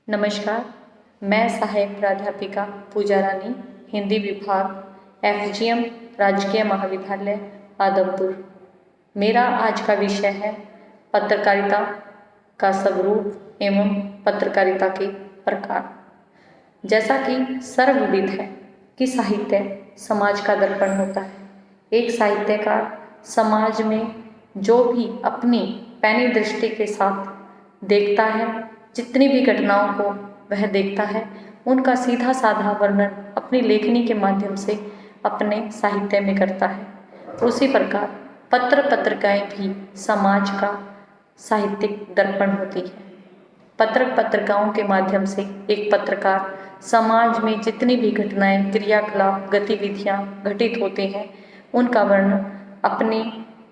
नमस्कार। मैं सहायक प्राध्यापिका पूजा रानी, हिंदी विभाग, एफजीएम राजकीय महाविद्यालय आदमपुर। मेरा आज का विषय है पत्रकारिता का स्वरूप एवं पत्रकारिता के प्रकार। जैसा कि सर्वविदित है कि साहित्य समाज का दर्पण होता है। एक साहित्यकार समाज में जो भी अपनी पैनी दृष्टि के साथ देखता है, जितनी भी घटनाओं को वह देखता है, उनका सीधा साधा वर्णन अपनी लेखनी के माध्यम से अपने साहित्य में करता है। उसी प्रकार पत्र पत्रिकाएं भी समाज का साहित्यिक दर्पण होती है। पत्र पत्रिकाओं के माध्यम से एक पत्रकार समाज में जितनी भी घटनाएं, क्रियाकलाप, गतिविधियां घटित होते हैं, उनका वर्णन अपनी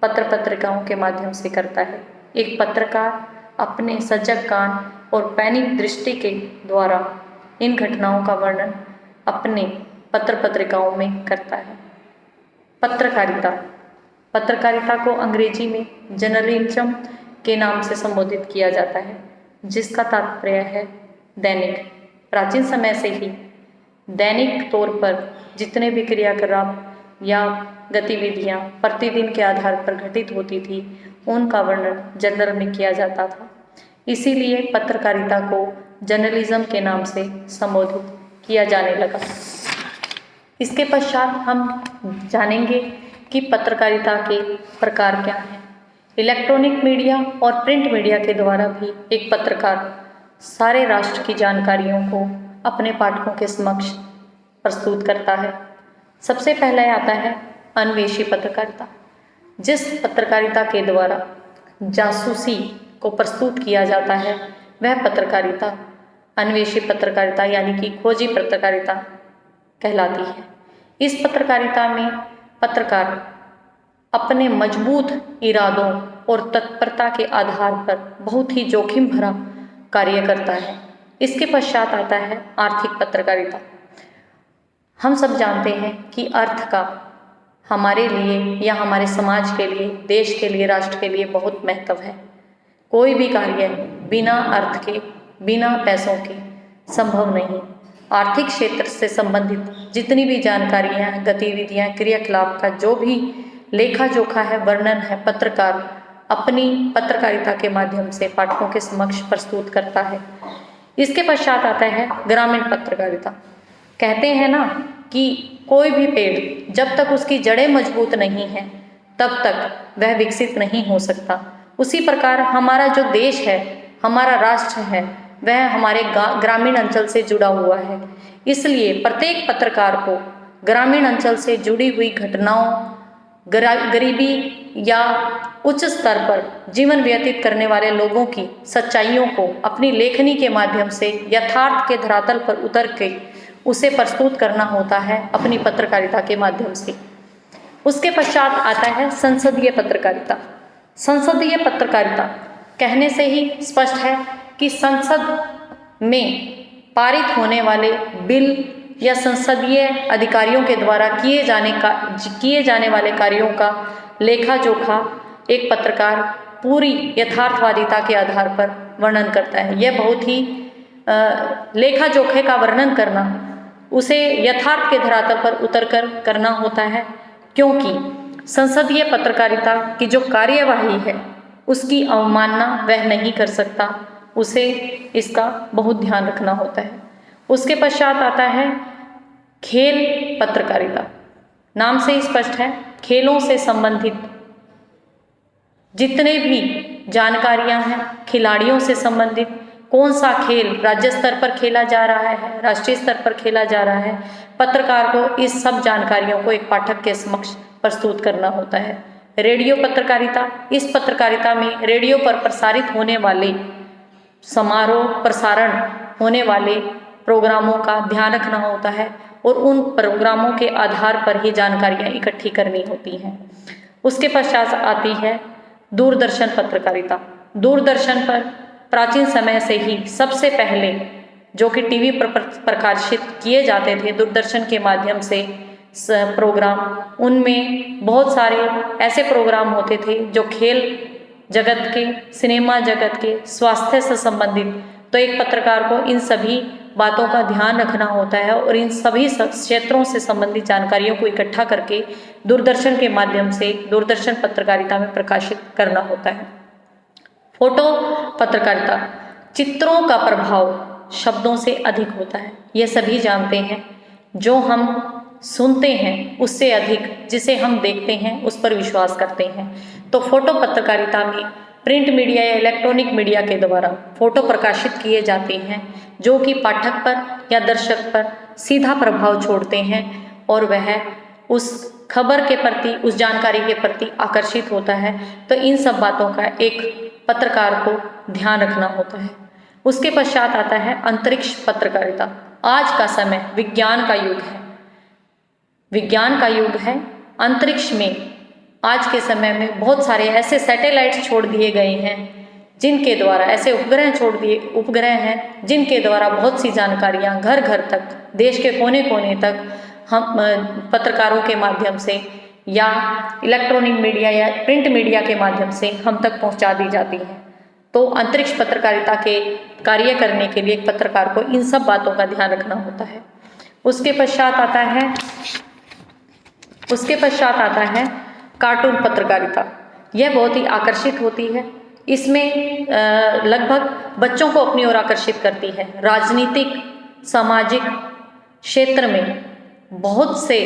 पत्र पत्रिकाओं के माध्यम से करता है। एक पत्रकार अपने सजग कान और पैनी दृष्टि के द्वारा इन घटनाओं का वर्णन अपने पत्र पत्रिकाओं में करता है। पत्रकारिता पत्रकारिता को अंग्रेजी में जर्नलिज्म के नाम से संबोधित किया जाता है, जिसका तात्पर्य है दैनिक। प्राचीन समय से ही दैनिक तौर पर जितने भी क्रियाकलाप या गतिविधियां प्रतिदिन के आधार पर घटित होती थी, उनका वर्णन जर्नल में किया जाता था। इसीलिए पत्रकारिता को जर्नलिज्म के नाम से संबोधित किया जाने लगा। इसके पश्चात हम जानेंगे कि पत्रकारिता के प्रकार क्या हैं। इलेक्ट्रॉनिक मीडिया और प्रिंट मीडिया के द्वारा भी एक पत्रकार सारे राष्ट्र की जानकारियों को अपने पाठकों के समक्ष प्रस्तुत करता है। सबसे पहले आता है अन्वेषी पत्रकारिता। जिस पत्रकारिता के द्वारा जासूसी को प्रस्तुत किया जाता है, वह पत्रकारिता अन्वेषी पत्रकारिता यानी कि खोजी पत्रकारिता कहलाती है। इस पत्रकारिता में पत्रकार अपने मजबूत इरादों और तत्परता के आधार पर बहुत ही जोखिम भरा कार्य करता है। इसके पश्चात आता है आर्थिक पत्रकारिता। हम सब जानते हैं कि अर्थ का हमारे लिए या हमारे समाज के लिए, देश के लिए, राष्ट्र के लिए बहुत महत्व है। कोई भी कार्य बिना अर्थ के, बिना पैसों के संभव नहीं। आर्थिक क्षेत्र से संबंधित जितनी भी जानकारियां, गतिविधियां, क्रियाकलाप का जो भी लेखा जोखा है, वर्णन है, पत्रकार अपनी पत्रकारिता के माध्यम से पाठकों के समक्ष प्रस्तुत करता है। इसके पश्चात आता है ग्रामीण पत्रकारिता। कहते हैं ना कि कोई भी पेड़ जब तक उसकी जड़ें मजबूत नहीं हैं, तब तक वह विकसित नहीं हो सकता। उसी प्रकार हमारा जो देश है, हमारा राष्ट्र है, वह हमारे ग्रामीण अंचल से जुड़ा हुआ है। इसलिए प्रत्येक पत्रकार को ग्रामीण अंचल से जुड़ी हुई घटनाओं, गरीबी या उच्च स्तर पर जीवन व्यतीत करने वाले लोगों की सच्चाइयों को अपनी लेखनी के माध्यम से यथार्थ के धरातल पर उतर के उसे प्रस्तुत करना होता है अपनी पत्रकारिता के माध्यम से। उसके पश्चात आता है संसदीय पत्रकारिता। संसदीय पत्रकारिता कहने से ही स्पष्ट है कि संसद में पारित होने वाले बिल या संसदीय अधिकारियों के द्वारा किए जाने वाले कार्यों का लेखा जोखा एक पत्रकार पूरी यथार्थवादिता के आधार पर वर्णन करता है। यह बहुत ही लेखा जोखे का वर्णन करना, उसे यथार्थ के धरातल पर उतरकर करना होता है, क्योंकि संसदीय पत्रकारिता की जो कार्यवाही है उसकी अवमानना वह नहीं कर सकता। उसे इसका बहुत ध्यान रखना होता है। उसके पश्चात आता है खेल पत्रकारिता। नाम से ही स्पष्ट है, खेलों से संबंधित जितने भी जानकारियां हैं, खिलाड़ियों से संबंधित कौन सा खेल राज्य स्तर पर खेला जा रहा है, राष्ट्रीय स्तर पर खेला जा रहा है, पत्रकार को इस सब जानकारियों को एक पाठक के समक्ष प्रस्तुत करना होता है। रेडियो पत्रकारिता। इस पत्रकारिता में रेडियो पर प्रसारित होने वाले समारोह, प्रसारण होने वाले प्रोग्रामों का ध्यान रखना होता है और उन प्रोग्रामों के आधार पर ही जानकारियाँ इकट्ठी करनी होती हैं। उसके पश्चात आती है दूरदर्शन पत्रकारिता। दूरदर्शन पर प्राचीन समय से ही सबसे पहले जो कि टीवी पर प्रकाशित किए जाते थे दूरदर्शन के माध्यम से प्रोग्राम, उनमें बहुत सारे ऐसे प्रोग्राम होते थे जो खेल जगत के, सिनेमा जगत के, स्वास्थ्य से संबंधित तो एक पत्रकार को इन सभी बातों का ध्यान रखना होता है और इन सभी क्षेत्रों से संबंधित जानकारियों को इकट्ठा करके दूरदर्शन के माध्यम से दूरदर्शन पत्रकारिता में प्रकाशित करना होता है। फोटो पत्रकारिता, चित्रों का प्रभाव शब्दों से अधिक होता है, यह सभी जानते हैं। जो हम सुनते हैं उससे अधिक जिसे हम देखते हैं उस पर विश्वास करते हैं। तो फोटो पत्रकारिता में प्रिंट मीडिया या इलेक्ट्रॉनिक मीडिया के द्वारा फोटो प्रकाशित किए जाते हैं जो कि पाठक पर या दर्शक पर सीधा प्रभाव छोड़ते हैं और वह उस खबर के प्रति, उस जानकारी के प्रति आकर्षित होता है। तो इन सब बातों का एक पत्रकार को ध्यान रखना होता है। उसके पश्चात आता है अंतरिक्ष पत्रकारिता। आज का समय विज्ञान का युग है, विज्ञान का युग है। अंतरिक्ष में आज के समय में बहुत सारे ऐसे सैटेलाइट्स छोड़ दिए गए हैं जिनके द्वारा, ऐसे उपग्रह हैं जिनके द्वारा बहुत सी जानकारियां घर घर तक, देश के कोने कोने तक हम पत्रकारों के माध्यम से या इलेक्ट्रॉनिक मीडिया या प्रिंट मीडिया के माध्यम से हम तक पहुंचा दी जाती हैं। तो अंतरिक्ष पत्रकारिता के कार्य करने के लिए एक पत्रकार को इन सब बातों का ध्यान रखना होता है। उसके पश्चात आता है कार्टून पत्रकारिता। यह बहुत ही आकर्षित होती है। इसमें लगभग बच्चों को अपनी ओर आकर्षित करती है। राजनीतिक, सामाजिक क्षेत्र में बहुत से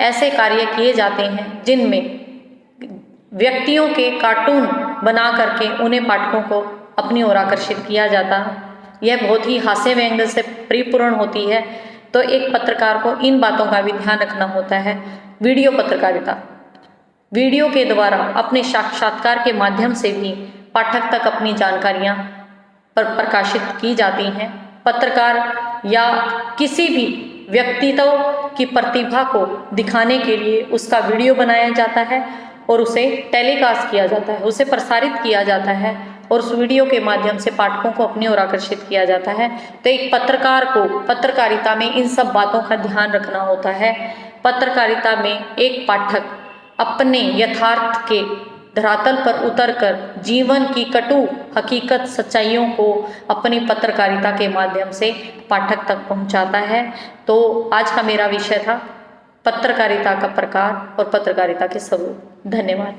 ऐसे कार्य किए जाते हैं जिनमें व्यक्तियों के कार्टून बना करके उन्हें पाठकों को अपनी ओर आकर्षित किया जाता है। यह बहुत ही हास्य व्यंग्य से परिपूर्ण होती है। तो एक पत्रकार को इन बातों का भी ध्यान रखना होता है। वीडियो पत्रकारिता, वीडियो के द्वारा अपने साक्षात्कार के माध्यम से भी पाठक तक अपनी जानकारियां प्रकाशित की जाती हैं। पत्रकार या किसी भी व्यक्तित्व की प्रतिभा को दिखाने के लिए उसका वीडियो बनाया जाता है और उसे टेलीकास्ट किया जाता है, उसे प्रसारित किया जाता है और उस वीडियो के माध्यम से पाठकों को अपनी ओर आकर्षित किया जाता है। तो एक पत्रकार को पत्रकारिता में इन सब बातों का ध्यान रखना होता है। पत्रकारिता में एक पाठक अपने यथार्थ के धरातल पर उतरकर जीवन की कटु हकीकत, सच्चाइयों को अपनी पत्रकारिता के माध्यम से पाठक तक पहुंचाता है। तो आज का मेरा विषय था पत्रकारिता का प्रकार और पत्रकारिता के स्वरूप। धन्यवाद।